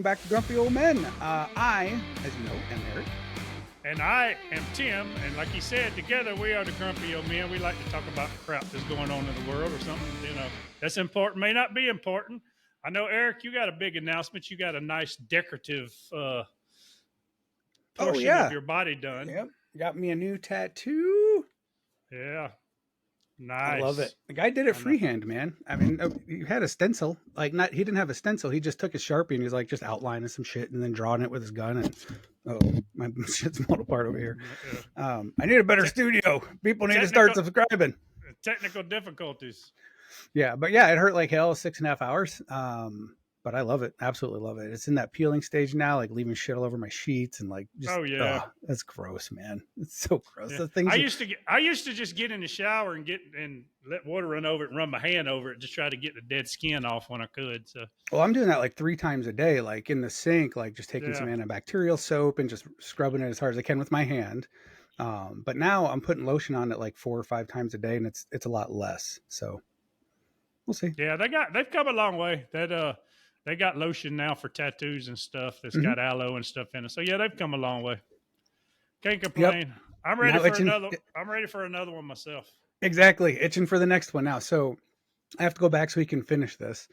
welcome back to Grumpy Old Men. I, as you know, am Eric. And I am Tim, and like he said, together we are the Grumpy Old Men. We like to talk about the crap that's going on in the world or something, that's important, may not be important. I know, Eric, you got a big announcement. You got a nice decorative Oh portion of yeah, your body done. yep, got me a new tattoo. Yeah, I love it. nice. The guy did it I know. freehand, man. I mean, he had a stencil. Like, not he didn't have a stencil. He just took his Sharpie and he's like just outlining some shit and then drawing it with his gun. And oh, my shit's falling apart over here. Uh, I need a better te- studio. People need to start technical subscribing. technical difficulties. Yeah, but yeah, it hurt like hell, 6.5 hours. But I love it, absolutely love it. It's in that peeling stage now, like leaving shit all over my sheets and like just, Oh yeah. that's gross, man. It's so gross. Yeah, The things. I used to just get in the shower and let water run over it and run my hand over it, just try to get the dead skin off when I could. So Well, I'm doing that like 3 times a day, like in the sink, like just taking some yeah, antibacterial soap and just scrubbing it as hard as I can with my hand. But now I'm putting lotion on it like 4 or 5 times a day, and it's a lot less. So we'll see. yeah, they've come a long way. They got lotion now for tattoos and stuff that's Hmm. got aloe and stuff in it. So yeah, they've come a long way. Can't Yep. complain. I'm ready Now for itching. another. I'm ready for another one myself. Exactly. Itching for the next one now. So I have to go back so he can finish this.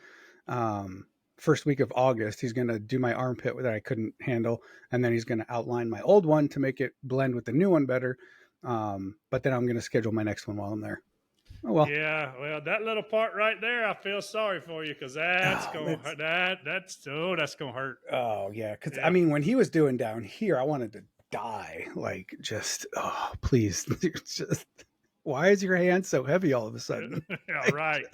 Um, First week of August, he's going to do my armpit that I couldn't handle, and then he's going to outline my old one to make it blend with the new one better. But then I'm going to schedule my next one while I'm there. Oh well. Yeah, well, that little part right there, I feel sorry for you because that's Oh, gonna hurt. That's gonna hurt. oh yeah, because I Yeah. mean, when he was doing down here, I wanted to die. Like, just please, just why is your hand so heavy all of a sudden? Yeah, right.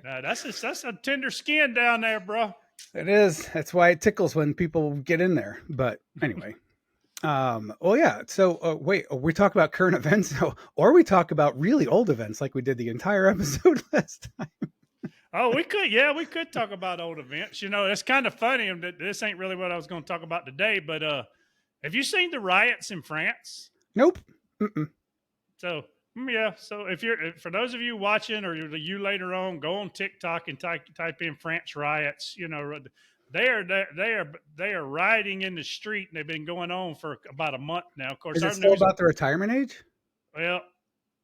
Now that's a tender skin down there, bro. It is. That's why it tickles when people get in there. But anyway, well, yeah. So wait, we talk about current events, or we talk about really old events, like we did the entire episode last time. Oh, we could talk about old events. It's kind of funny. And this ain't really what I was going to talk about today, but have you seen the riots in France? Nope. Mm-mm. So yeah, so for those of you watching or you later on, go on TikTok and type in France riots. They are rioting in the street, and they've been going on for about a month now. Of course, Is it our still news. about the retirement age? Well,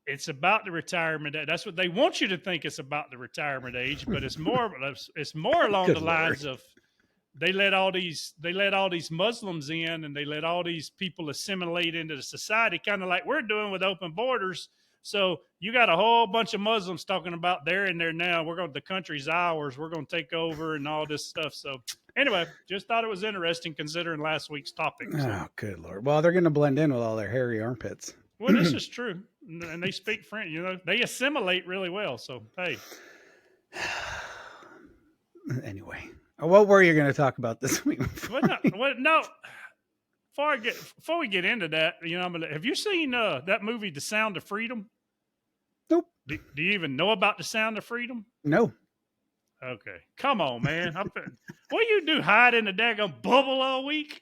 it's about the retirement age. That's what they want you to think it's about the retirement age, but it's more along Good the lord. lines of they let all these Muslims in, and they let all these people assimilate into the society, kind of like we're doing with open borders. So you got a whole bunch of Muslims talking about they're in there now. The country's ours. We're going to take over and all this stuff. So anyway, just thought it was interesting considering last week's topic. So Oh, good lord. Well, they're going to blend in with all their hairy armpits. well, this is true, and they speak French. They assimilate really well. So hey, Anyway, what were you going to talk about this week? no. Before we get into that, have you seen that movie, The Sound of Freedom? Nope. Do you even know about The Sound of Freedom? No. Okay, come on, man. What you do? Hide in the daggone bubble all week?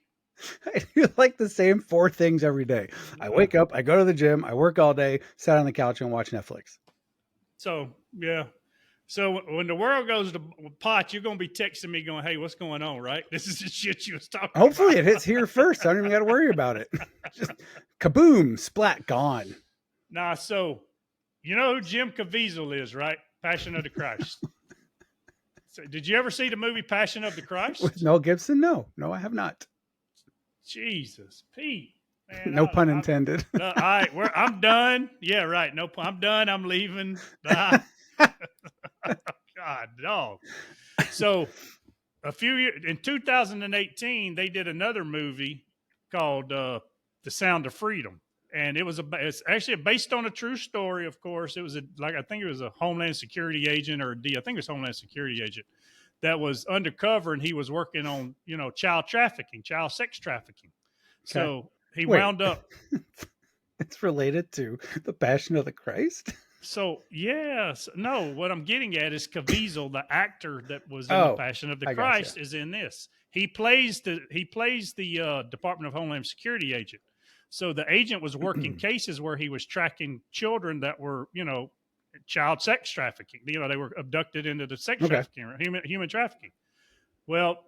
I do like the same 4 things every day. I Uh, wake up, I go to the gym, I work all day, sit on the couch and watch Netflix. so yeah. So when the world goes to pot, you're gonna be texting me going, "Hey, what's going on?" Right? This is the shit you was talking Hopefully about. it hits here first. I don't even got to worry about it. Just kaboom, splat, gone. Nah, so you know who Jim Caviezel is, right? Passion of the Christ. So, did you ever see the movie Passion of the With Christ? Mel Gibson? No, I have not. Jesus, Pete, man, No pun intended. all right, I'm done. Yeah, right. No, I'm done. I'm leaving. God, dog. So a few years in 2018, they did another movie called "The Sound of Freedom," and it's actually based on a true story. Of course, it was I think it was a Homeland Security agent or a D. I think it was Homeland Security agent that was undercover, and he was working on child trafficking, child sex trafficking. Okay. So he Wait, wound up. it's related to the Passion of the Christ? So yes, no. What I'm getting at is Caviezel, the actor that was in the Oh, Passion of the I gotcha. Christ, is in this. He plays the Department of Homeland Security agent. So the agent was working cases where he was tracking children that were, child sex trafficking. They were abducted into the sex Okay. trafficking, or human trafficking. Well,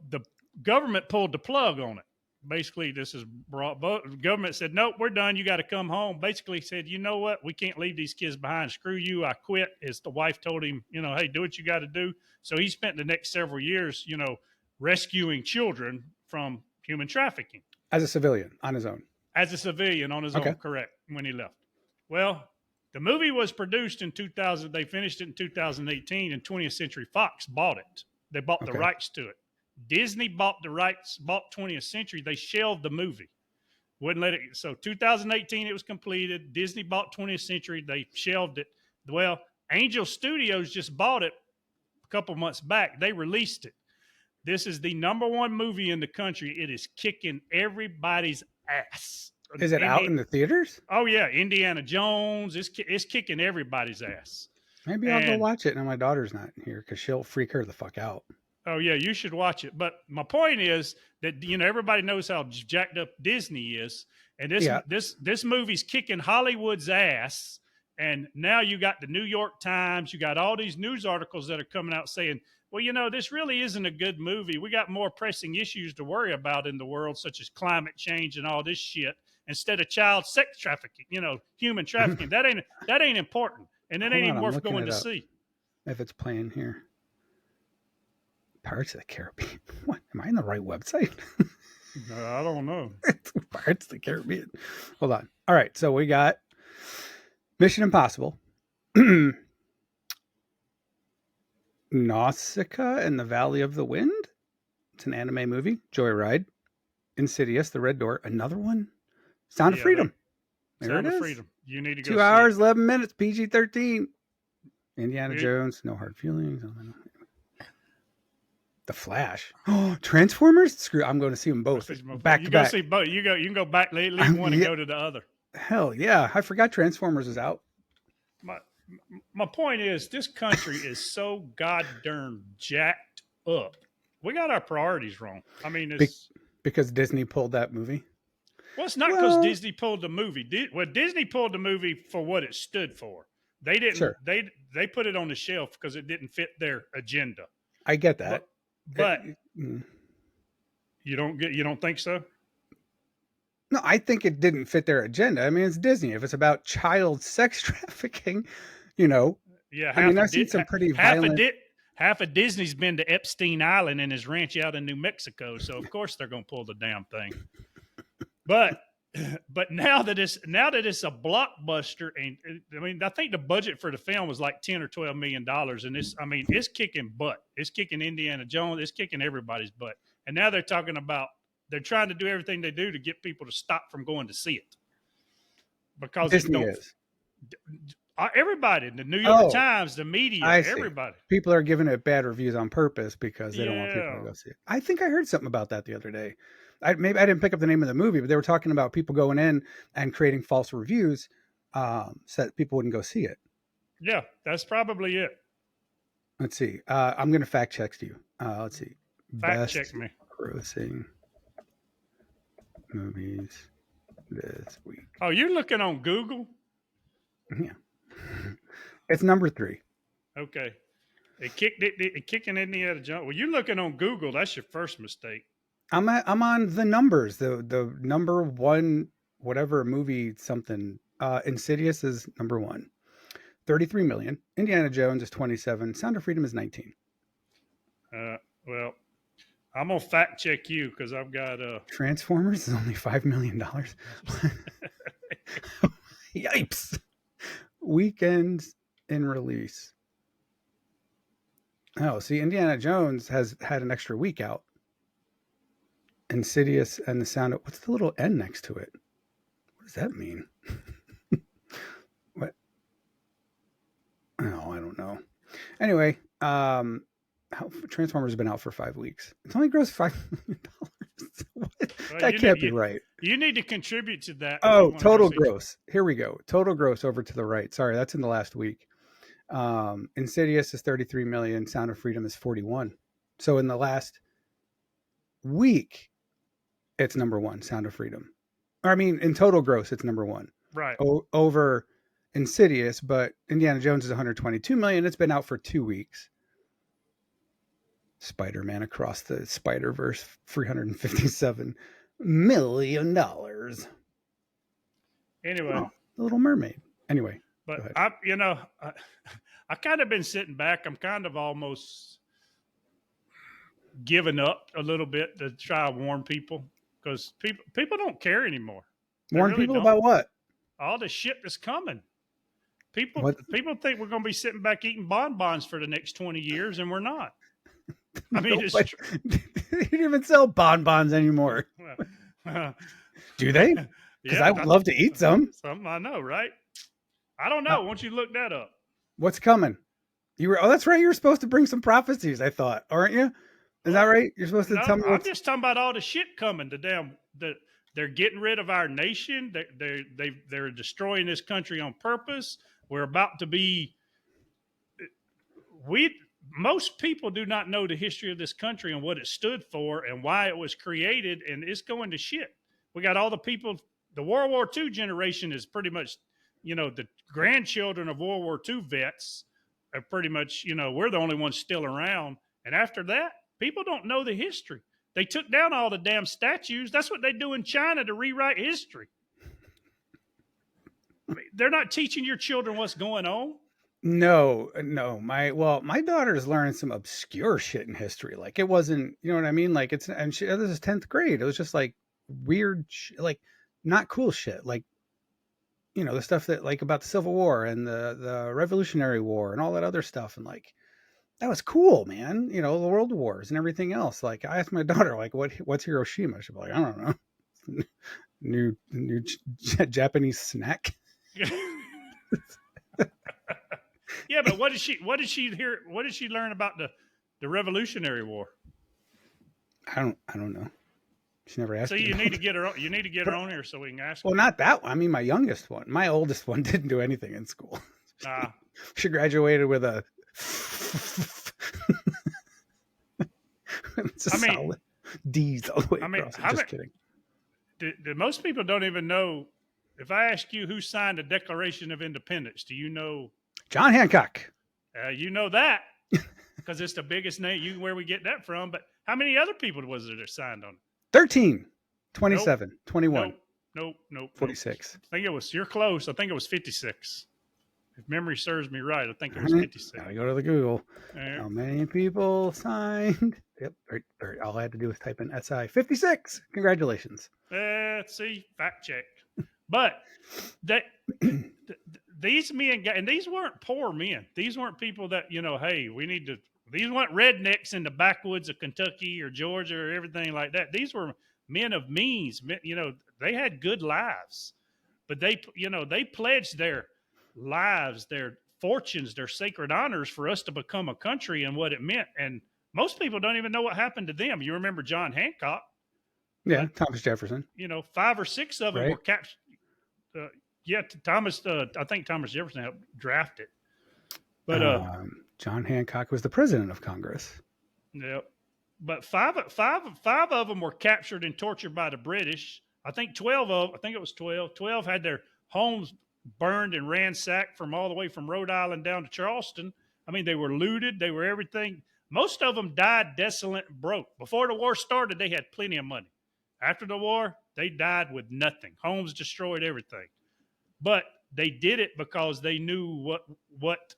government pulled the plug on it. Basically, this is brought. Government said, "Nope, we're done. You got to come home." Basically, said, "You know what? We can't leave these kids behind. Screw you. I quit." As the wife told him, "Hey, do what you got to do." So he spent the next several years, rescuing children from human trafficking As a civilian on his own. as a civilian on his Okay. own. Correct. When he left. Well, the movie was produced in 2000. They finished it in 2018, and 20th Century Fox bought it. They bought the Okay. rights to it. Disney bought the rights, bought 20th Century. They shelved the movie. Wouldn't let it. So 2018, it was completed. Disney bought 20th Century. They shelved it. Well, Angel Studios just bought it a couple months back. They released it. This is the #1 movie in the country. It is kicking everybody's ass. Is it out in the theaters? Oh yeah, Indiana Jones. It's kicking everybody's ass. Maybe I'll go watch it. Now my daughter's not here because she'll freak her the fuck out. Oh yeah, you should watch it. But my point is that everybody knows how jacked up Disney is, and this movie's kicking Hollywood's ass. And now you got the New York Times, you got all these news articles that are coming out saying, well, this really isn't a good movie. We got more pressing issues to worry about in the world, such as climate change and all this shit, instead of child sex trafficking, human trafficking. that ain't important, and it ain't even worth going to see. If it's playing here. Pirates of the Caribbean. What? Am I in the right website? I don't know. Pirates of the Caribbean. Hold on. All right. So we got Mission Impossible, Nausicaa and the Valley of the Wind. It's an anime movie. Joyride, Insidious, The Red Door. Another one. Sound of Freedom. Sound of Freedom. You need to go. 2 hours, 11 minutes. PG-13. Indiana Jones. No hard feelings. The Flash. Oh, Transformers? Screw. I'm going to see them both back to back. See both. You can go back. Leave one and go to the other. Hell yeah! I forgot Transformers is out. My point is, this country is so goddamn jacked up. We got our priorities wrong. I mean, it's because Disney pulled that movie. Well, it's not because Disney pulled the movie. Disney pulled the movie for what it stood for. They didn't. Sure. They put it on the shelf because it didn't fit their agenda. I get that. But you don't think so? No, I think it didn't fit their agenda. I mean, it's Disney. If it's about child sex trafficking, Yeah, I mean, I've seen some pretty violent. Half of Disney's been to Epstein Island and his ranch out in New Mexico, so of course they're going to pull the damn thing. But now that it's a blockbuster, and I mean, I think the budget for the film was like $10 or $12 million, and it's kicking butt. It's kicking Indiana Jones. It's kicking everybody's butt. And now they're talking about they're trying to do everything they do to get people to stop from going to see it because Disney is. Everybody, the New York Times, the media, everybody. People are giving it bad reviews on purpose because they don't want people to go see it. I think I heard something about that the other day. Maybe I didn't pick up the name of the movie, but they were talking about people going in and creating false reviews so that people wouldn't go see it. Yeah, that's probably it. Let's see. I'm going to fact check you. Let's see. Fact check me. Grossing movies this week. Oh, you're looking on Google? Yeah. It's number 3. Okay. It kicking Indiana Jones. Well, you're looking on Google. That's your first mistake. I'm on the numbers. The number 1 whatever movie something. Insidious is number 1. 33 million. Indiana Jones is 27. Sound of Freedom is 19. Well, I'm gonna fact check you because I've got Transformers is only $5 million. Yipes. Weekends in release. Oh, see, Indiana Jones has had an extra week out. Insidious and the Sound of... What's the little N next to it? What does that mean? What? Oh, I don't know. Anyway, Transformers has been out for 5 weeks. It's only grossed $5 million. What? Well, that can't be right. You need to contribute to that. Oh, total gross. Here we go. Total gross over to the right. Sorry, that's in the last week. Insidious is 33 million. Sound of Freedom is 41. So in the last week, it's number 1, Sound of Freedom. I mean, in total gross, it's number 1. Right. Over Insidious, but Indiana Jones is 122 million. It's been out for 2 weeks. Spider-Man Across the Spider-Verse, $357 million. Anyway, Oh, The Little Mermaid. Anyway, but go ahead. I kind of been sitting back. I'm kind of almost giving up a little bit to try to warn people because people don't care anymore. They Warn really people don't. about what? All the shit that's coming. People What? people think we're going to be sitting back eating bonbons for the next 20 years, and we're not. I mean, it's Nobody, they don't even sell bonbons anymore. Do they? Because I yeah, would love to eat some. something I know, right? I don't Uh, know. Won't you look that up? what's coming? You were. Oh, that's right. You were supposed to bring some prophecies. I thought, aren't you? Is that Well, right? You're supposed to no, tell me I'm what's. just talking about all the shit coming. They're getting rid of our nation. They're destroying this country on purpose. We're about to be. We Most people do not know the history of this country and what it stood for and why it was created, and it's going to shit. We got all the people. The World War II generation is pretty much, the grandchildren of World War II vets are pretty much, we're the only ones still around. And after that, people don't know the history. They took down all the damn statues. That's what they do in China to rewrite history. I mean, they're not teaching your children what's going on. No, no. My daughter's learning some obscure shit in history. Like it wasn't, you know what I mean? Like this is 10th grade. It was just like weird, like not cool shit. Like the stuff that like about the Civil War and the Revolutionary War and all that other stuff. And like that was cool, man. The World Wars and everything else. Like I asked my daughter, like, what's Hiroshima? She'd be like, I don't know. New Japanese snack. Yeah, but what did she hear? What did she learn about the Revolutionary War? I don't know. She never asked So me. you need to get her. You need to get her on here so we can ask her. Well, not that one. I mean, my youngest one. My oldest one didn't do anything in school. Ah, She graduated with a. It's a I mean, solid D's all the way I mean, across. I'm just kidding. most people don't even know. If I ask you who signed the Declaration of Independence, do you know? John Hancock. You know that because it's the biggest name. Where we get that from? But how many other people was there that signed on it? 13, Nope, 27, 21, nope. 46. I think it was. You're close. I think it was 56. If memory serves me right, I think it was All right. 56. Now we go to the Google. Yeah. How many people signed? Yep. Right. All I had to do was type in SI 56. Congratulations. See, fact check. But that these men, and these weren't poor men. These weren't people that hey, we need to. These weren't rednecks in the backwoods of Kentucky or Georgia or everything like that. These were men of means. They had good lives, but they pledged their lives, their fortunes, their sacred honors for us to become a country and what it meant. And most people don't even know what happened to them. You remember John Hancock, Yeah. but Thomas Jefferson. 5 or 6 of them Right. were captured. Yeah, Thomas. I think Thomas Jefferson helped draft it. But John Hancock was the president of Congress. yeah, but five of them were captured and tortured by the British. I think 12 of. I think it was 12. 12 had their homes burned and ransacked from all the way from Rhode Island down to Charleston. I mean, they were looted. They were everything. Most of them died desolate and broke. Before the war started, they had plenty of money. After the war, they died with nothing. Homes destroyed, everything. But they did it because they knew what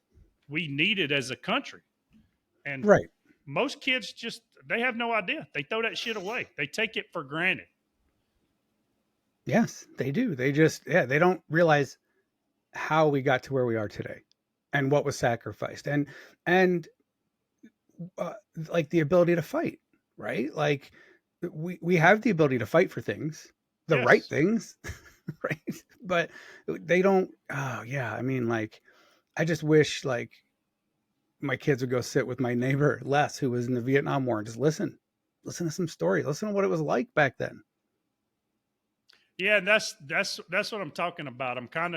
we needed as a country. And Right. most kids they have no idea. They throw that shit away. They take it for granted. Yes, they do. They they don't realize how we got to where we are today and what was sacrificed and like the ability to fight, right? Like we have the ability to fight for things, the right Yes. things, right? But they don't. Oh yeah, I mean, like I just wish like my kids would go sit with my neighbor Les, who was in the Vietnam War, and just listen to some stories, listen to what it was like back then. Yeah, and that's what I'm talking about. I'm kind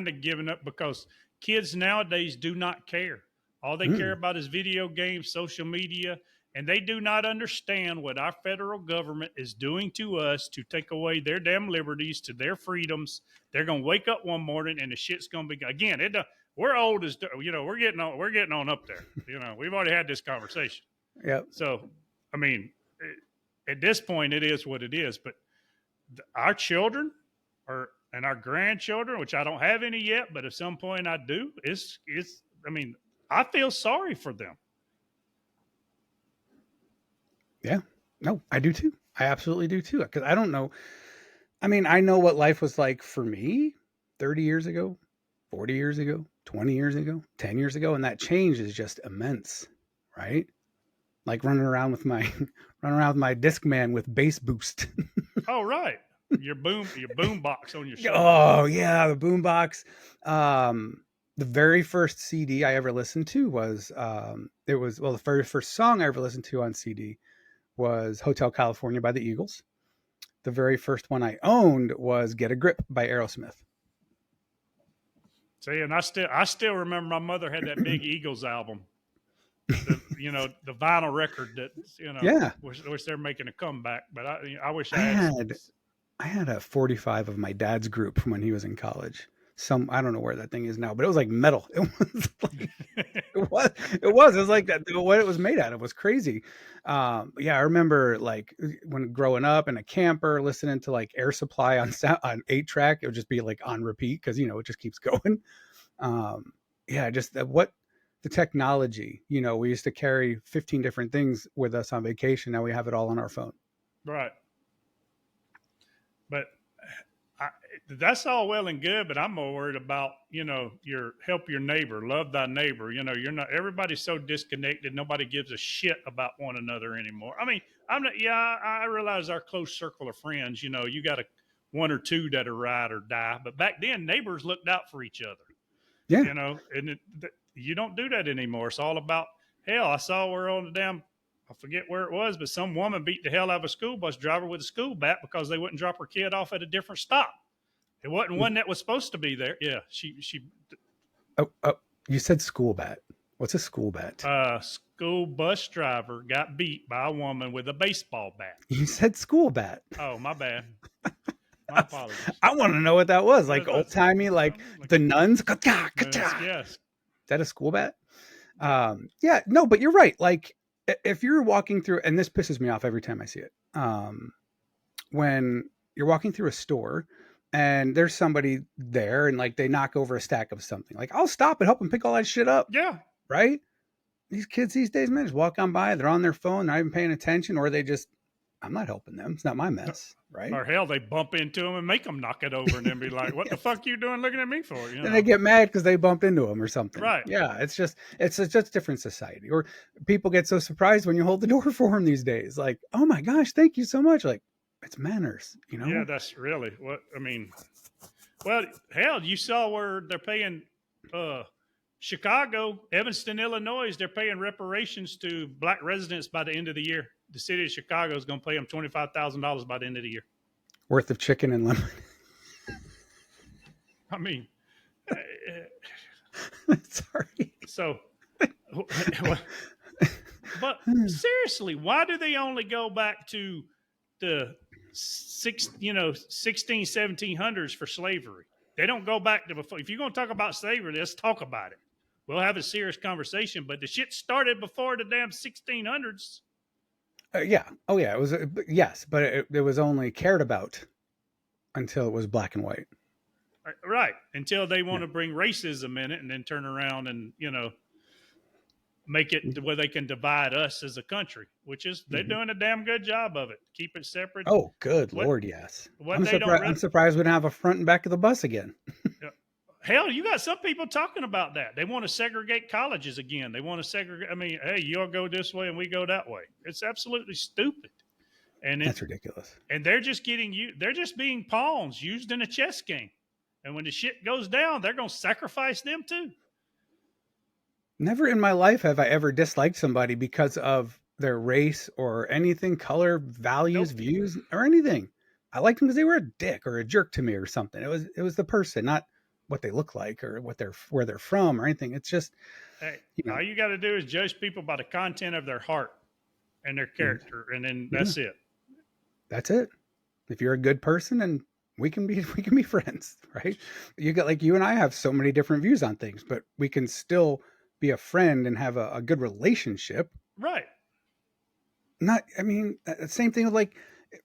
of giving up because kids nowadays do not care. All they care Mm, about is video games, social media, and they do not understand what our federal government is doing to us to take away their damn liberties, to their freedoms. They're gonna wake up one morning and the shit's gonna be again. We're old as we're getting on up there. We've already had this conversation. Yep. So, I mean, at this point, it is what it is. But our children and our grandchildren, which I don't have any yet, but at some point I do. It's. I mean, I feel sorry for them. Yeah. No, I do too. I absolutely do too. Because I don't know. I mean, I know what life was like for me 30 years ago, 40 years ago, 20 years ago, 10 years ago. And that change is just immense, right? Like running around with my Discman with bass boost. Oh, right. Your boom box on your shoulder. Oh yeah, the boombox. The very first CD I ever listened to was it was well the very first song I ever listened to on CD was Hotel California by the Eagles. The very first one I owned was Get a Grip by Aerosmith. See, and I still remember my mother had that big Eagles album, the vinyl record that Yeah, wish they're making a comeback. But I wish I I had. had I had a 45 of my dad's group from when he was in college. Some I don't know where that thing is now, but it was like metal. It was like it was like that. What it was made out of was crazy. Yeah, I remember like when growing up in a camper, listening to like Air Supply on 8 track. It would just be like on repeat because it just keeps going. Yeah, just what the technology. We used to carry 15 different things with us on vacation. Now we have it all on our phone. Right. But I, that's all well and good, but I'm more worried about, your help your neighbor, love thy neighbor. You're not, everybody's so disconnected. Nobody gives a shit about one another anymore. I mean, I'm not, yeah, I realize our close circle of friends, you got one or two that are ride or die. But back then, neighbors looked out for each other, Yeah, and you don't do that anymore. It's all about, hell, I saw we're on the damn, I forget where it was, but some woman beat the hell out of a school bus driver with a school bat because they wouldn't drop her kid off at a different stop. It wasn't one that was supposed to be there. Yeah, she oh, you said school bat. What's a school bat? school bus driver got beat by a woman with a baseball bat. You said school bat. Oh, my bad. My apologies. I want to know what that was. Like That's old timey, like the nuns. Ka-ta, ka-ta. yes. Is that a school bat? Yeah, no, but you're right. Like if you're walking through, and this pisses me off every time I see it. When you're walking through a store and there's somebody there and like they knock over a stack of something, like I'll stop and help them pick all that shit up. Yeah. Right? These kids these days, man, just walk on by, they're on their phone, they're not even paying attention, or they just, I'm not helping them. It's not my mess, right? Or hell, they bump into them and make them knock it over and then be like, what the fuck you doing looking at me for? And they get mad because they bumped into them or something. Right. Yeah, it's just different society. Or people get so surprised when you hold the door for them these days. Like, oh my gosh, thank you so much. Like, it's manners, Yeah, that's really what I mean. Well, hell, you saw where they're paying Chicago, Evanston, Illinois, they're paying reparations to black residents by the end of the year. The city of Chicago is going to pay them $25,000 by the end of the year. Worth of chicken and lemon. I mean, sorry. So, but seriously, why do they only go back to the 1700s for slavery? They don't go back to before. If you're going to talk about slavery, let's talk about it. We'll have a serious conversation. But the shit started before the damn 1600s. Yeah. Oh, yeah. It was yes, but it was only cared about until it was black and white. Right. Until they want to bring racism in it, and then turn around and make it where they can divide us as a country, which is they're doing a damn good job of it. Keep it separate. Oh, good Lord, yes. I'm surprised we don't have a front and back of the bus again. Hell, you got some people talking about that. They want to segregate colleges again. They want to segregate. I mean, hey, you'll go this way and we go that way. It's absolutely stupid. And that's ridiculous. And they're just they're just being pawns used in a chess game. And when the shit goes down, they're going to sacrifice them too. Never in my life have I ever disliked somebody because of their race or anything, color, values, views, or anything. I liked them because they were a dick or a jerk to me or something. It was the person, not what they look like or where they're from or anything. It's just, hey, all you got to do is judge people by the content of their heart and their character, and then that's it. That's it. If you're a good person, and we can be friends, right? You and I have so many different views on things, but we can still be a friend and have a good relationship. Right. I mean, same thing with like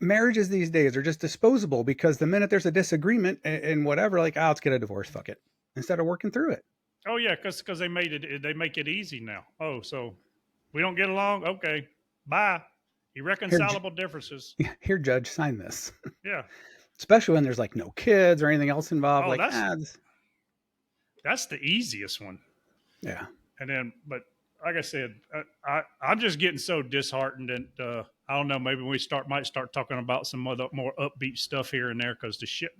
marriages these days are just disposable because the minute there's a disagreement and whatever, like, oh, let's get a divorce, fuck it, instead of working through it. Oh yeah, because they make it easy now. Oh, so we don't get along. Okay, bye. Here, Irreconcilable differences. here, judge, sign this. Yeah. Especially when there's like no kids or anything else involved. Oh, Like, that's the easiest one. yeah. And then, but like I said, I'm just getting so disheartened, and I don't know. Maybe we might start talking about some other more upbeat stuff here and there because the shit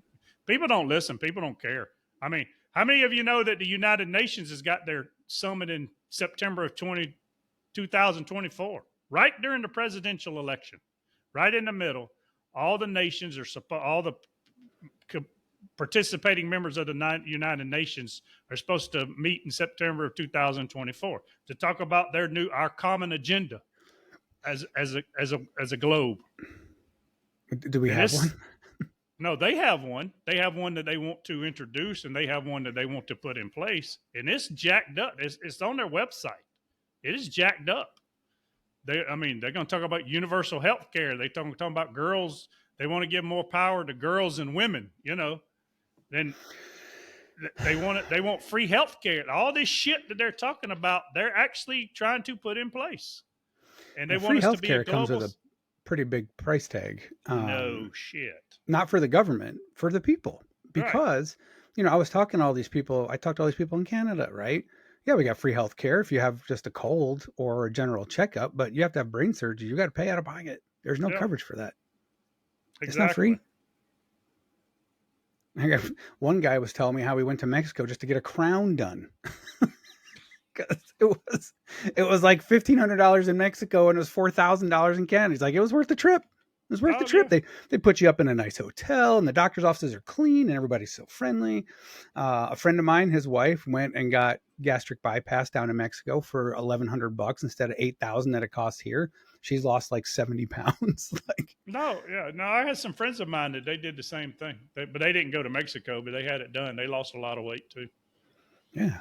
people don't listen. People don't care. I mean, how many of you know that the United Nations has got their summit in September of 2024, right during the presidential election, right in the middle? All the nations all the participating members of the United Nations are supposed to meet in September of 2024 to talk about our common agenda as a globe. Do we have one? No, they have one. They have one that they want to introduce, and they have one that they want to put in place. And it's jacked up. It's on their website. It is jacked up. They're going to talk about universal health care. They're talking about girls. They want to give more power to girls and women, Then they want free health care. All this shit that they're talking about, they're actually trying to put in place. And they want us to be a global... comes with a pretty big price tag. No shit. Not for the government, for the people. Because, I was talking to all these people. I talked to all these people in Canada, right? Yeah, we got free health care if you have just a cold or a general checkup, but you have to have brain surgery. You got to pay out of pocket. There's no coverage for that. Exactly. It's not free. One guy was telling me how he went to Mexico just to get a crown done. It was like $1,500 in Mexico and it was $4,000 in Canada. He's like, it was worth the trip. It was worth the trip. Yeah. They put you up in a nice hotel and the doctor's offices are clean and everybody's so friendly. A friend of mine, his wife, went and got gastric bypass down in Mexico for $1,100 instead of $8,000 that it costs here. She's lost like 70 pounds. No, I had some friends of mine that they did the same thing, but they didn't go to Mexico, but they had it done. They lost a lot of weight too. Yeah.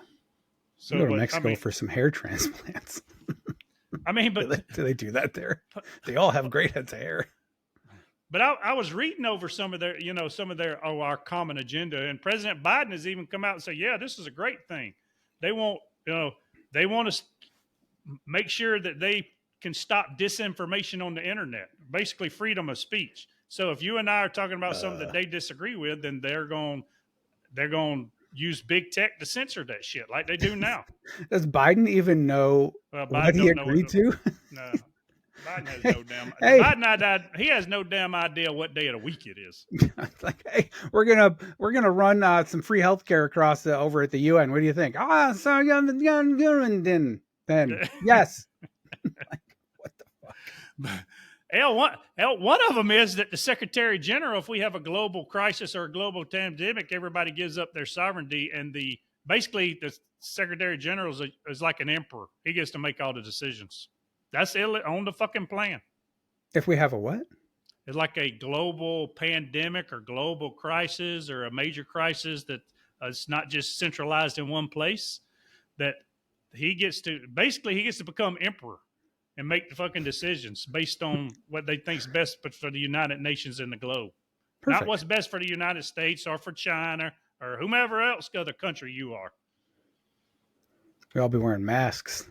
So go to Mexico for some hair transplants. But do they do that there? They all have great heads of hair. But I was reading over some of their our common agenda, and President Biden has even come out and said, yeah, this is a great thing. They want to make sure that they can stop disinformation on the internet, basically freedom of speech. So if you and I are talking about something that they disagree with, then they're going to use big tech to censor that shit like they do now. Does Biden even know what he agreed to? No. Biden has no damn. Biden, he has no damn idea what day of the week it is. It's like, hey, we're gonna run some free healthcare across over at the UN. What do you think? So then yes. Like, what the fuck? One of them is that the Secretary General, if we have a global crisis or a global pandemic, everybody gives up their sovereignty, and basically the Secretary General is like an emperor. He gets to make all the decisions. That's on the fucking plan. If we have a what? It's like a global pandemic or global crisis or a major crisis that is not just centralized in one place, that he gets to become emperor and make the fucking decisions based on what they think is best for the United Nations and the globe. Perfect. Not what's best for the United States or for China or whomever else other country you are. We all be wearing masks.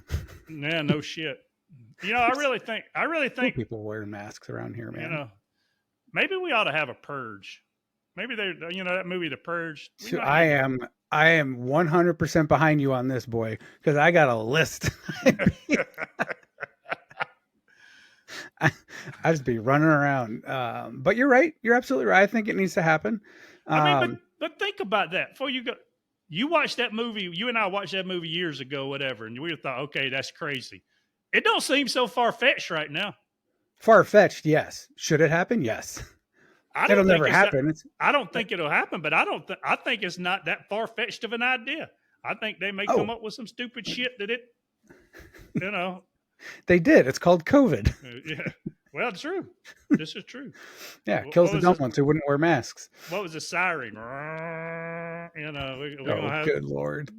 Yeah, no shit. I really think people wearing masks around here, man. Maybe we ought to have a purge. Maybe that movie, The Purge. I am 100% behind you on this, boy, because I got a list. I just be running around. But you're right. You're absolutely right. I think it needs to happen. But think about that before you go. You watched that movie. You and I watched that movie years ago, whatever, and we thought, okay, that's crazy. It don't seem so far-fetched right now. Far-fetched, yes. Should it happen? Yes. It'll never happen. I don't think it'll happen, but I think it's not that far-fetched of an idea. I think they may come up with some stupid shit that They did. It's called COVID. Yeah. Well, it's true. This is true. Yeah, kills the dumb ones who wouldn't wear masks. What was the siren? Good Lord.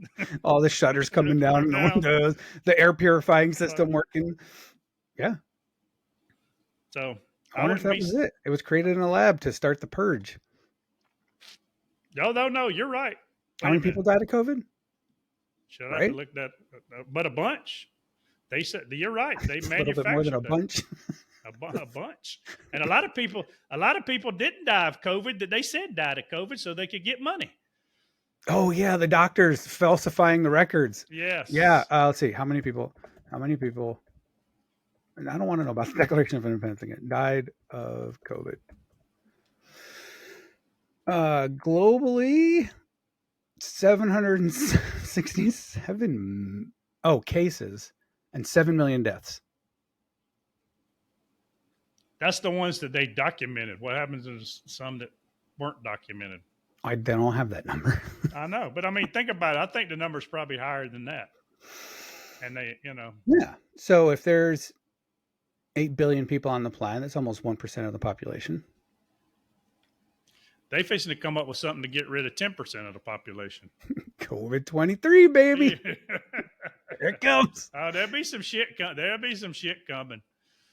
All the shutters coming down in the windows, the air purifying system working. Yeah. So I I wonder if wouldn't that be. was it. It was created in a lab to start the purge. No. You're right. How Wait a many minute. people died of COVID? Should I have to Right? look that? But a bunch. They said you're right. They It's a little bit more than a manufactured that. bunch. A bunch, and a lot of people didn't die of COVID that they said died of COVID, so they could get money. Oh yeah, the doctors falsifying the records. Yeah. Yes, Let's see. How many people? How many people? And I don't want to know about the Declaration of Independence again. Died of COVID. Globally, 767 cases and 7 million deaths. that's the ones that they documented. What happens is some that weren't documented. I don't have that number. I know, but I mean, think about it. I think the number's probably higher than that. And Yeah. So if there's 8 billion people on the planet, that's almost 1% of the population. they facing to come up with something to get rid of 10% of the population. COVID 23, baby. Yeah. Here it comes. Oh, there'll be some shit. There'll be some shit coming.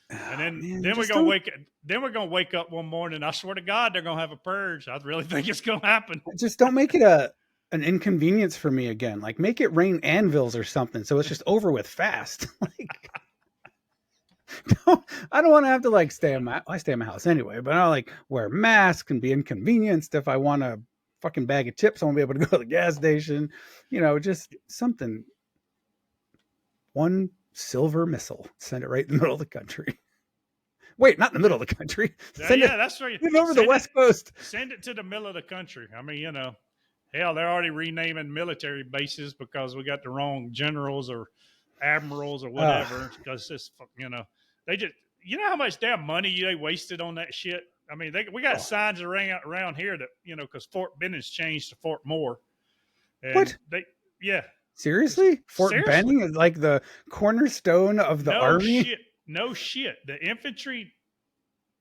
And Oh, man, then we're just gonna don't, wake. Then we're gonna wake up one morning. I swear to God, they're gonna have a purge. I really think it's gonna happen. just don't make it an inconvenience for me again. Like make it rain anvils or something, so it's just over with fast. Like, I don't want to have to like stay in my. I stay in my house anyway, but I don't like wear masks and be inconvenienced if I want a fucking bag of chips. I won't be able to go to the gas station. Just something. One silver missile, send it right in the middle of the country. Wait, not in the middle of the country. Send Yeah, it that's right. over the West Coast. Send it to the middle of the country. I mean, hell, they're already renaming military bases because we got the wrong generals or admirals or whatever. Because it's they just how much damn money they wasted on that shit. I mean, we got signs around here that because Fort Benning's changed to Fort Moore. And What? Yeah. Seriously? Fort Seriously? Benning is like the cornerstone of the army? No shit. The infantry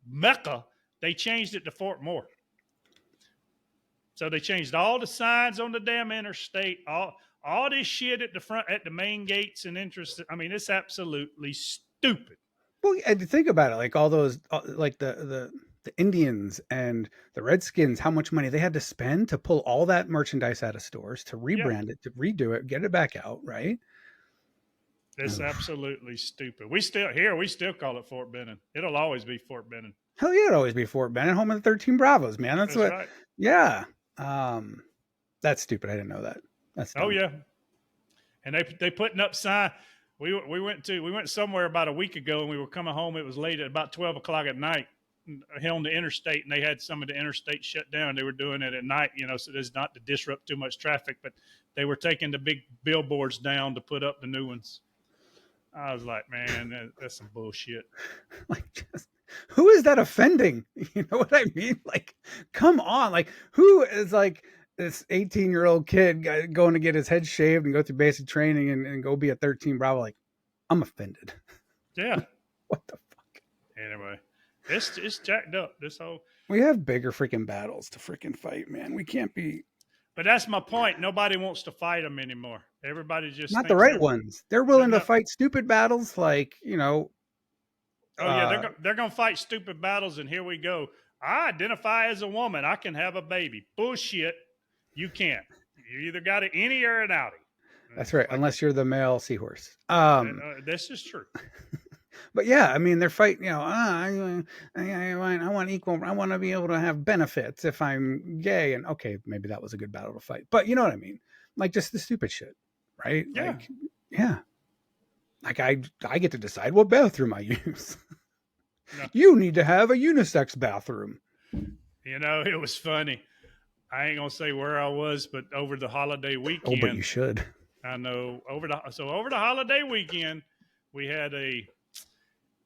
mecca, they changed it to Fort Moore. So they changed all the signs on the damn interstate, all this shit at the front, at the main gates and entrances. I mean, it's absolutely stupid. Well, and think about it, like all those, like the Indians and the Redskins, how much money they had to spend to pull all that merchandise out of stores, to Yeah. rebrand it, to redo it, get it back out, right? It's absolutely stupid. We still call it Fort Benning. It'll always be Fort Benning. Hell yeah, it'd always be Fort Benning, home of the 13 Bravos, man. That's what. Right. Yeah. That's stupid. I didn't know that. That's dumb. Oh yeah. And they putting up sign. We went somewhere about a week ago, and we were coming home. It was late at about 12 o'clock at night, here on the interstate, and they had some of the interstate shut down. They were doing it at night, so there's not to disrupt too much traffic. But they were taking the big billboards down to put up the new ones. I was like, man, that's some bullshit. Like, who is that offending? You know what I mean? Like, come on. Like, who is like this 18-year-old kid going to get his head shaved and go through basic training and go be a 13 Bravo? Like, I'm offended. Yeah. What the fuck? Anyway, it's jacked up. This whole. We have bigger freaking battles to freaking fight, man. We can't be. But that's my point. Nobody wants to fight them anymore. Everybody just Not the right ones. They're willing to fight stupid battles, like Oh yeah, they're gonna fight stupid battles, and here we go. I identify as a woman. I can have a baby. Bullshit. You can't. You either got an innie or an outie. That's right, unless you're the male seahorse. This is true. But yeah, I mean, they're fighting. I want equal. I want to be able to have benefits if I'm gay. And okay, maybe that was a good battle to fight. But you know what I mean? Like just the stupid shit, right? Yeah. Like, yeah. Like I get to decide what bathroom I use. No. You need to have a unisex bathroom. It was funny. I ain't gonna say where I was, but over the holiday weekend. Oh, but you should. I know. Over the holiday weekend, we had a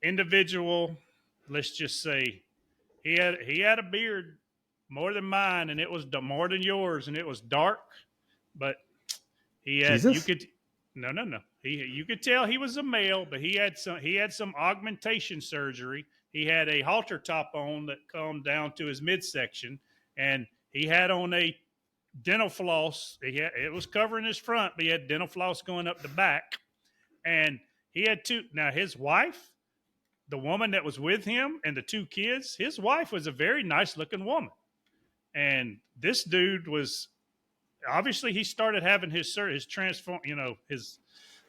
individual. Let's just say he had a beard more than mine, and it was more than yours, and it was dark, but he had. Jesus? You could. No. You could tell he was a male, but he had some augmentation surgery. He had a halter top on that come down to his midsection, and he had on a dental floss. It was covering his front, but he had dental floss going up the back, and he had two. Now his wife, the woman that was with him and the two kids, his wife was a very nice looking woman. And this dude was obviously he started having his transform, his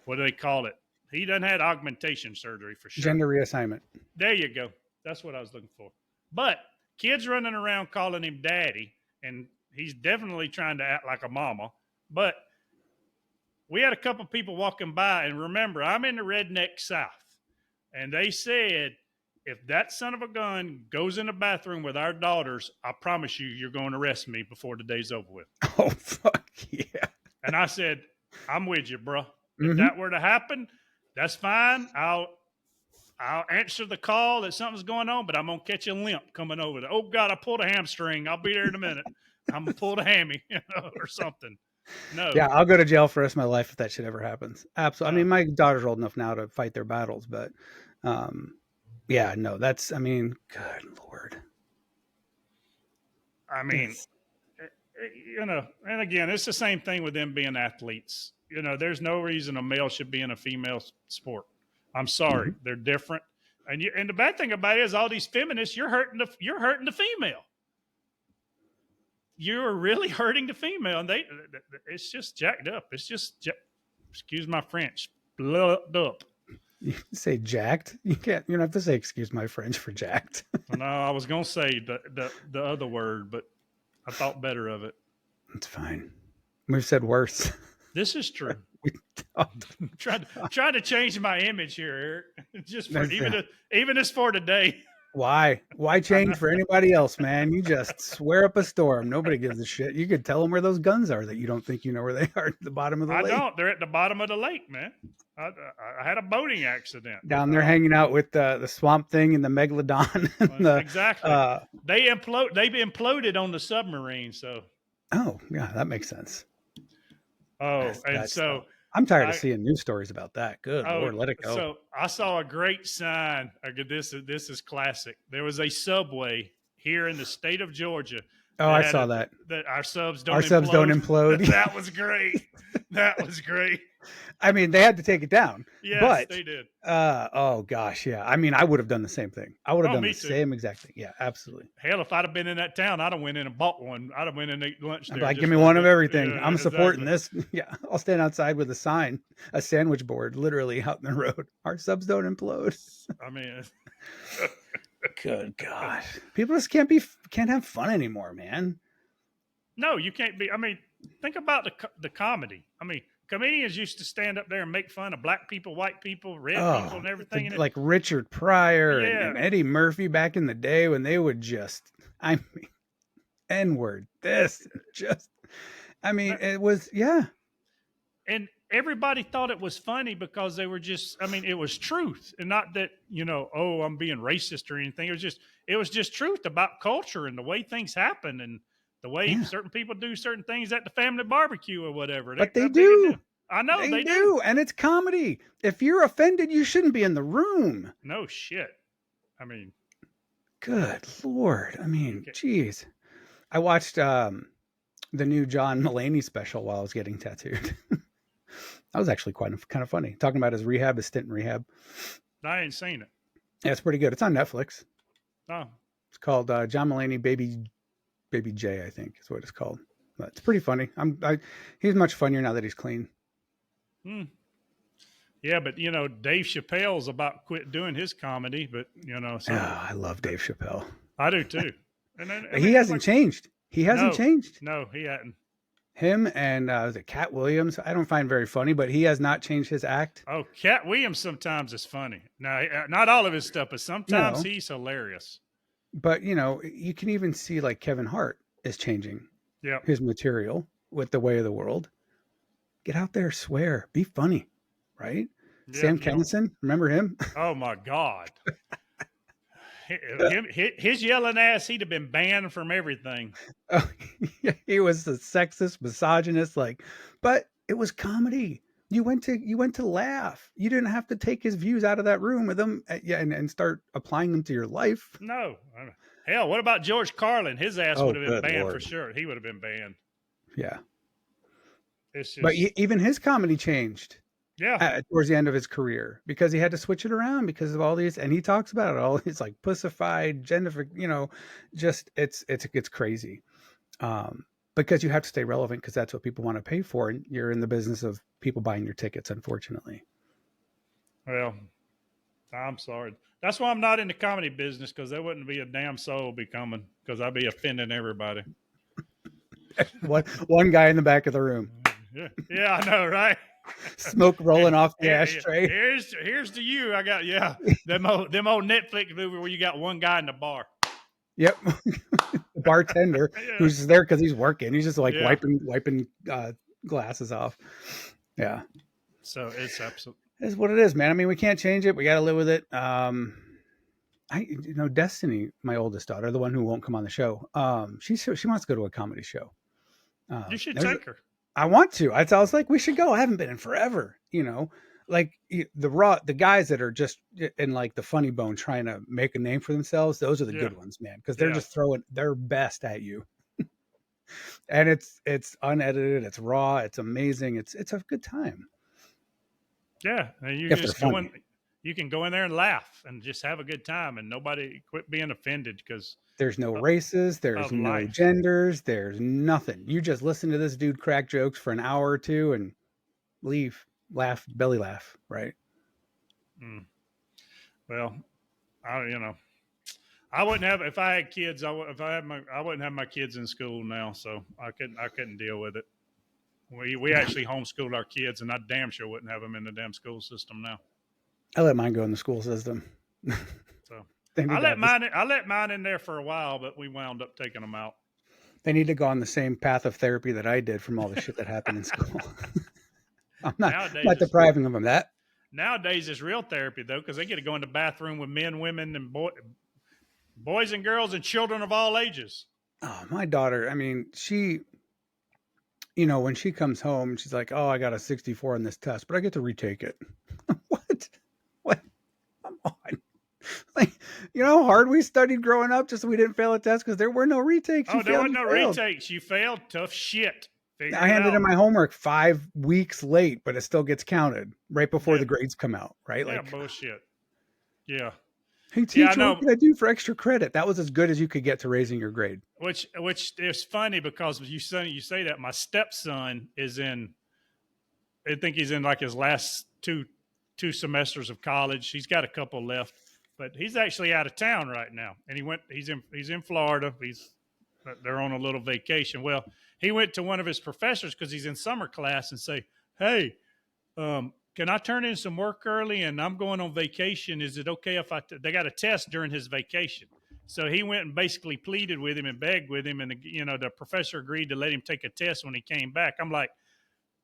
what do they call it? He done had augmentation surgery for sure. Gender reassignment. There you go. That's what I was looking for. But kids running around calling him daddy, and he's definitely trying to act like a mama. But we had a couple people walking by, and remember, I'm in the redneck South, and they said, if that son of a gun goes in the bathroom with our daughters, I promise you, you're going to arrest me before the day's over with. Oh, fuck yeah. And I said, I'm with you, bro. If that were to happen, that's fine. I'll answer the call that something's going on, but I'm going to catch a limp coming over there. Oh, God, I pulled a hamstring. I'll be there in a minute. I'm going to pull the hammy, or something. No. Yeah, I'll go to jail for the rest of my life if that shit ever happens. Absolutely. I mean, my daughter's old enough now to fight their battles, but yeah, no, that's, I mean, good Lord. I mean, and again, it's the same thing with them being athletes. There's no reason a male should be in a female sport. I'm sorry. They're different. And the bad thing about it is all these feminists, you're hurting the female. You're really hurting the female, and it's just jacked up. It's just, excuse my French, blood up. You say jacked? You don't have to say excuse my French for jacked. No, I was gonna say the other word, but I thought better of it. It's fine. We've said worse. This is true. Tried to change my image here, Eric. Just for even as for today. Why change for anybody else, man? You just swear up a storm. Nobody gives a shit. You could tell them where those guns are that you don't think you know where they are at the bottom of the lake. I don't. They're at the bottom of the lake, man. I had a boating accident down there, hanging out with the swamp thing and the megalodon. And exactly. They imploded on the submarine. So. Oh yeah, that makes sense. Oh, and so. I'm tired of seeing news stories about that. Good Lord, let it go. So I saw a great sign. This is classic. There was a Subway here in the state of Georgia. Oh, I saw that. That our subs don't implode. That was great. That was great. I mean, they had to take it down. Yes, but, they did. Oh gosh, yeah. I mean, I would have done the same thing. I would have done the same exact thing. Yeah, absolutely. Hell, if I'd have been in that town, I'd have went in and bought one. I'd have went in and ate lunch there. Like, give me one of everything. Yeah, I'm supporting this. Yeah, I'll stand outside with a sign, a sandwich board, literally out in the road. Our subs don't implode. I mean, good God, people just can't have fun anymore, man. No, you can't be. I mean, think about the comedy. I mean, comedians used to stand up there and make fun of black people, white people, red people, and everything. Like Richard Pryor and Eddie Murphy back in the day when they would just, I mean, N-word, it was, yeah. And everybody thought it was funny because they were just, I mean, it was truth. And not that, oh, I'm being racist or anything. It was just truth about culture and the way things happen and the way certain people do certain things at the family barbecue or whatever. But they do. I know they do. And it's comedy. If you're offended, you shouldn't be in the room. No shit. I mean. Good Lord. I mean, geez. I watched the new John Mulaney special while I was getting tattooed. That was actually kind of funny. Talking about his stint in rehab. I ain't seen it. Yeah, it's pretty good. It's on Netflix. Oh. It's called John Mulaney Baby J, I think is what it's called. But it's pretty funny. He's much funnier now that he's clean. Yeah, but Dave Chappelle's about quit doing his comedy, but so I love Dave Chappelle. I do too. And then, he hasn't changed. He hasn't changed. No, he hadn't. Him and was it Cat Williams? I don't find very funny, but he has not changed his act. Oh, Cat Williams sometimes is funny. No, not all of his stuff, but sometimes he's hilarious. But you can even see like Kevin Hart is changing his material with the way of the world. Get out there, swear, be funny, right? Yeah, Sam Kinison, remember him? Oh my God. His yelling ass, he'd have been banned from everything. Oh, he was a sexist, misogynist, but it was comedy. You went to laugh. You didn't have to take his views out of that room with him and start applying them to your life. No. Hell, what about George Carlin? His ass would have been banned for sure. He would have been banned. Yeah. It's just... But even his comedy changed. Yeah. towards the end of his career because he had to switch it around because of all these, and he talks about it all. It's like pussified, gender, just it's crazy. Um, because you have to stay relevant because that's what people want to pay for, and you're in the business of people buying your tickets, unfortunately. Well, I'm sorry. That's why I'm not in the comedy business, because there wouldn't be a damn soul be coming, because I'd be offending everybody. One guy in the back of the room, Yeah, yeah, I know, right? smoke rolling off the Here- ashtray. here's to you. I got them old Netflix movie where you got one guy in the bar. Yep. The bartender Yeah, who's just there because he's working. He's just like yeah. wiping glasses off. Yeah, So it's absolute. it's what it is, man. I mean, we can't change it. We got to live with it. Destiny, my oldest daughter, the one who won't come on the show. She wants to go to a comedy show. You should There's take her. I want to. I was like, we should go. I haven't been in forever. Like the guys that are just in like the funny bone trying to make a name for themselves. Those are the Yeah, good ones, man, because they're yeah, just throwing their best at you, and it's unedited. It's raw. It's amazing. It's a good time yeah. And you if they're just go in. funny. You can go in there and laugh and just have a good time, and nobody quit being offended because There's no races. There's of no life. genders. There's nothing. You just listen to this dude crack jokes for an hour or two and leave, laugh, belly laugh, right? Mm. Well, I wouldn't have if I had kids. I wouldn't have my kids in school now, so I couldn't deal with it. We actually homeschooled our kids, and I damn sure wouldn't have them in the damn school system now. I let mine go in the school system. So They need to have this. I let mine in there for a while, but we wound up taking them out. They need to go on the same path of therapy that I did from all the shit that happened in school. I'm Nowadays, not depriving them of that. nowadays it's real therapy though, because they get to go in the bathroom with men, women, and boys and girls and children of all ages. Oh, my daughter. I mean, when she comes home, she's like, "Oh, I got a 64 on this test, but I get to retake it." What? What? Come on. Like, how hard we studied growing up just so we didn't fail a test because there were no retakes. You Oh, there failed, wasn't you no failed. retakes. You failed. Tough shit. Figure I it handed in out. my homework 5 weeks late, but it still gets counted right before Yeah, the grades come out, right? yeah, Like, bullshit. Yeah, hey, yeah, I teacher, what know. can I do for extra credit? That was as good as you could get to raising your grade. Which is funny because you say that my stepson is in. I think he's in like his last two semesters of college. He's got a couple left, but he's actually out of town right now. And he's in Florida. They're on a little vacation. Well, he went to one of his professors because he's in summer class and say, "Hey, can I turn in some work early? And I'm going on vacation. Is it okay if they got a test during his vacation?" So he went and basically pleaded with him and begged with him, and the professor agreed to let him take a test when he came back. I'm like,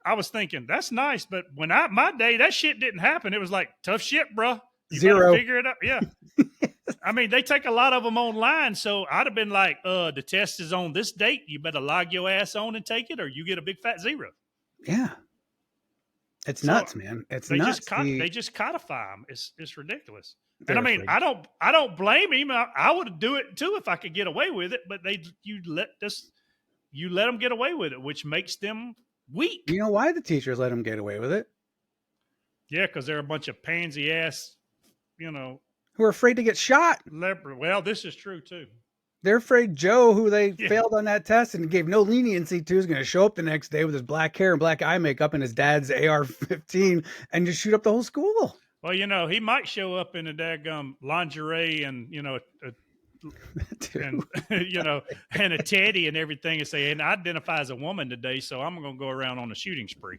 I was thinking that's nice, but when my day that shit didn't happen. It was like tough shit, bro. You better Zero. figure it out. Yeah, I mean they take a lot of them online, so I'd have been like, the test is on this date. You better log your ass on and take it, or you get a big fat zero. Yeah. It's So nuts, man. It's they just nuts. they just codify them. It's ridiculous. And I They're mean, afraid. I don't blame him. I would do it too if I could get away with it. But you let them get away with it, which makes them weak. You know why the teachers let them get away with it? Yeah, because they're a bunch of pansy ass, you know, Who are afraid to get shot. leopard. Well, this is true too. They're afraid Joe, who they Yeah. failed on that test and gave no leniency to, is going to show up the next day with his black hair and black eye makeup and his dad's AR-15 and just shoot up the whole school. Well, he might show up in a daggum lingerie and and and a teddy and everything and say, and I identify as a woman today, so I'm going to go around on a shooting spree.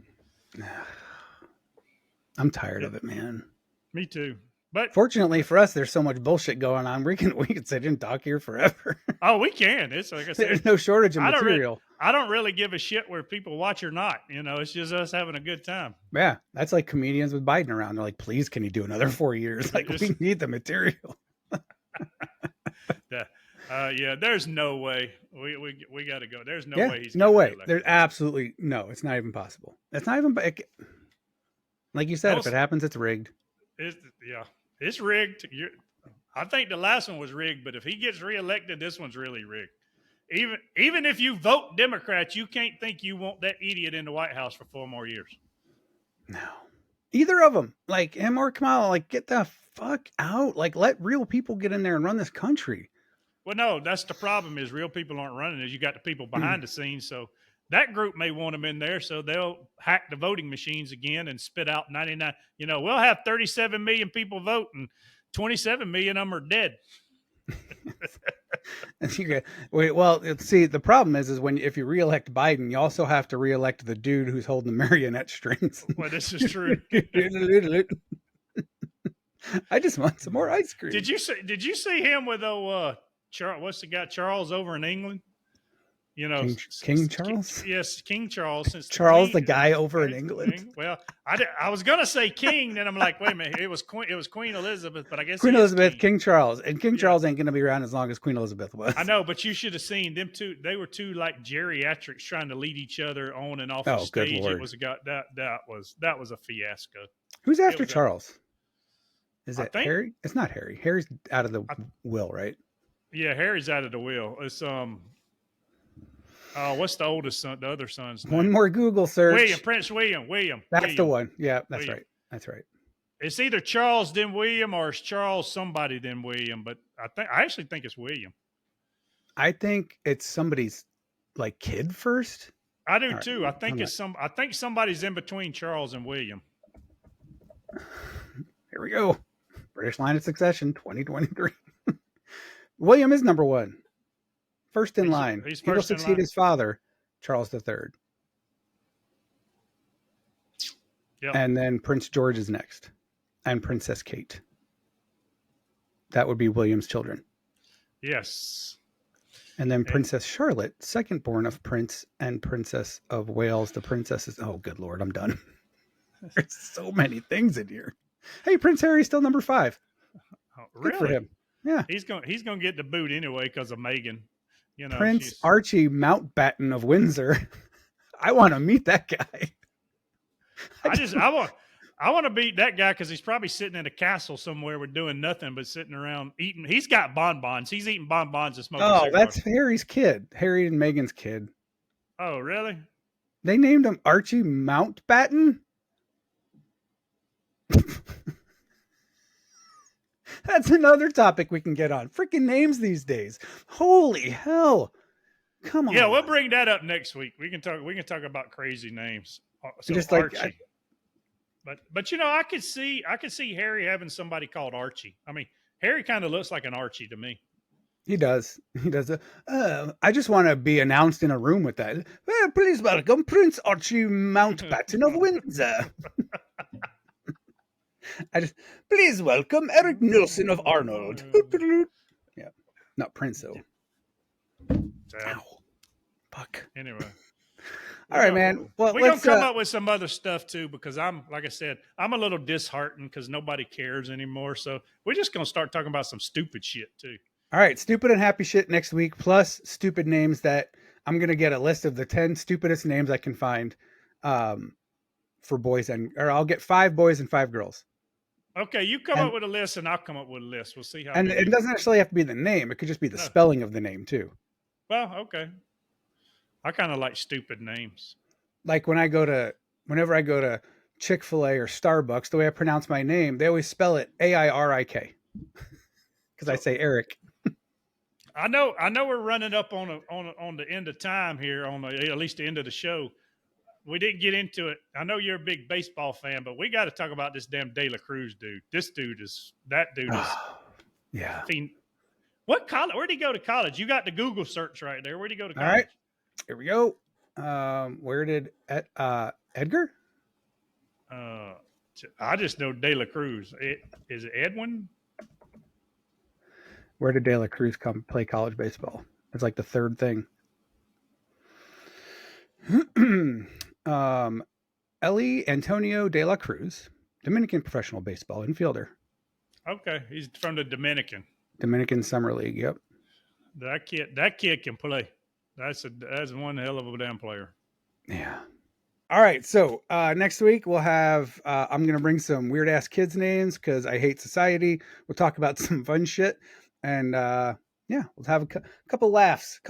I'm tired Yeah, of it, man. me too. But Fortunately for us, there's so much bullshit going on. We can sit and talk here forever. we can. It's like I said, There's no shortage of I don't material. I don't really give a shit where people watch or not. It's just us having a good time. Yeah, that's like comedians with Biden around. They're like, please, can you do another 4 years? Like, we need the material. Yeah, there's no way we got to go. There's no Yeah, way he's no getting way. reelected. There's absolutely no. It's not even possible. It's not even. Like you said, if it happens, it's rigged. It's rigged. I think the last one was rigged, but if he gets reelected, this one's really rigged. Even if you vote Democrat, you can't think you want that idiot in the White House for 4 more years. No. Either of them, like him or Kamala, like get the fuck out. Like let real people get in there and run this country. Well, no, that's the problem. Is real people aren't running. Is you got the people behind the scenes. So that group may want them in there, so they'll hack the voting machines again and spit out 99. You know, we'll have 37 million people vote, and 27 million of them are dead. Well, see, the problem is when if you reelect Biden, you also have to reelect the dude who's holding the marionette strings. Well, this is true. I just want some more ice cream. Did you see him with Charles? What's the guy Charles over in England? You know, King Charles. Yes, King Charles. Since Charles, the guy over in England. Well, I was gonna say King, then I'm like, wait a minute, it was Queen Elizabeth, but I guess Queen Elizabeth, King Charles, and King Charles ain't gonna be around as long as Queen Elizabeth was. I know, but you should have seen them two. They were two like geriatrics trying to lead each other on and off the stage. Good Lord. It was that was a fiasco. Who's after Charles? Is it Harry? It's not Harry. Harry's out of the will, right? Yeah, Harry's out of the will. It's what's the oldest son? The other son's name? One more Google search. Prince William. That's the one. Yeah, that's right. That's right. It's either Charles then William, or it's Charles somebody then William. But I actually think it's William. I think it's somebody's like kid first. I do too. I think I think somebody's in between Charles and William. Here we go. British line of succession, 2023. William is number one. First in line. He will succeed his father, Charles III. Yep. And then Prince George is next. And Princess Kate. That would be William's children. Yes. And then Princess Charlotte, second born of Prince and Princess of Wales. The princesses. Oh, good Lord, I'm done. There's so many things in here. Hey, Prince Harry's still number 5. Oh, really? Good for him. Yeah. He's going to get the boot anyway because of Meghan. You know, Prince Archie Mountbatten of Windsor. I want to meet that guy. I want to beat that guy because he's probably sitting in a castle somewhere with doing nothing but sitting around eating. He's got bonbons. He's eating bonbons and smoking cigarettes. That's Harry's kid. Harry and Meghan's kid. Oh, really? They named him Archie Mountbatten? That's another topic we can get on. Freaking names these days. Holy hell. Come on. Yeah, we'll bring that up next week. We can talk about crazy names. So just Archie. like but you know, I could see Harry having somebody called Archie. I mean, Harry kind of looks like an Archie to me. He does. I just want to be announced in a room with that. Well, please welcome Prince Archie Mountbatten of Windsor. Please welcome Eric Nilsson of Arnold. Yeah, not Prince though. Ow. Fuck. Anyway. All right, man. Well, we're going to come up with some other stuff too, because like I said, I'm a little disheartened because nobody cares anymore. So we're just going to start talking about some stupid shit too. All right. Stupid and happy shit next week, plus stupid names that I'm going to get a list of the 10 stupidest names I can find for boys or I'll get 5 boys and 5 girls. Okay. You come up with a list and I'll come up with a list. We'll see how. And it doesn't actually have to be the name. It could just be the spelling of the name too. Well, okay. I kind of like stupid names. Like whenever I go to Chick-fil-A or Starbucks, the way I pronounce my name, they always spell it Airik. Because I say Eric. I know we're running up on the end of time here, at least the end of the show. We didn't get into it. I know you're a big baseball fan, but we got to talk about this damn De La Cruz dude. That dude is yeah. What college? Where'd he go to college? You got the Google search right there. Where'd he go to college? All right. Here we go. Where did Edgar? I just know De La Cruz. Is it Edwin? Where did De La Cruz come play college baseball? It's like the third thing. Eli Antonio De La Cruz, Dominican professional baseball infielder. Okay, he's from the Dominican Summer League. Yep. That kid can play. That's one hell of a damn player. Yeah. All right. So next week we'll have. I'm gonna bring some weird ass kids names because I hate society. We'll talk about some fun shit, and we'll have a couple laughs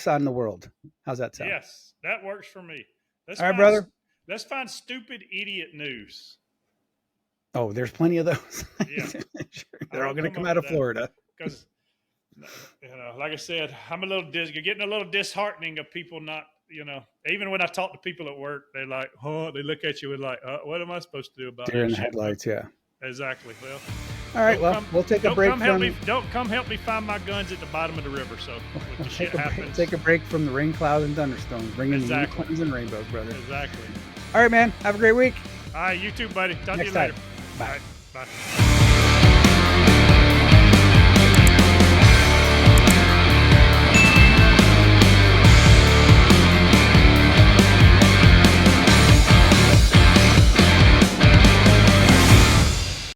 on the world. How's that sound? Yes, that works for me. All right, brother. Let's find stupid idiot news. Oh, there's plenty of those. Yeah. Sure. They're all going to come out of Florida. Because, like I said, I'm you're getting a little disheartening of people not, even when I talk to people at work, they're like, oh, they look at you with like, what am I supposed to do about Deer in the shit? headlights, yeah. Exactly. Well, all right. Well, we'll take a break. Don't come help me find my guns at the bottom of the river. So when the shit happens, take a break from the rain, cloud, and thunderstorms. Bring in unicorns and rainbows, brother. Exactly. All right, man. Have a great week. All right, you too, buddy. Talk to you later. Bye. All right, bye.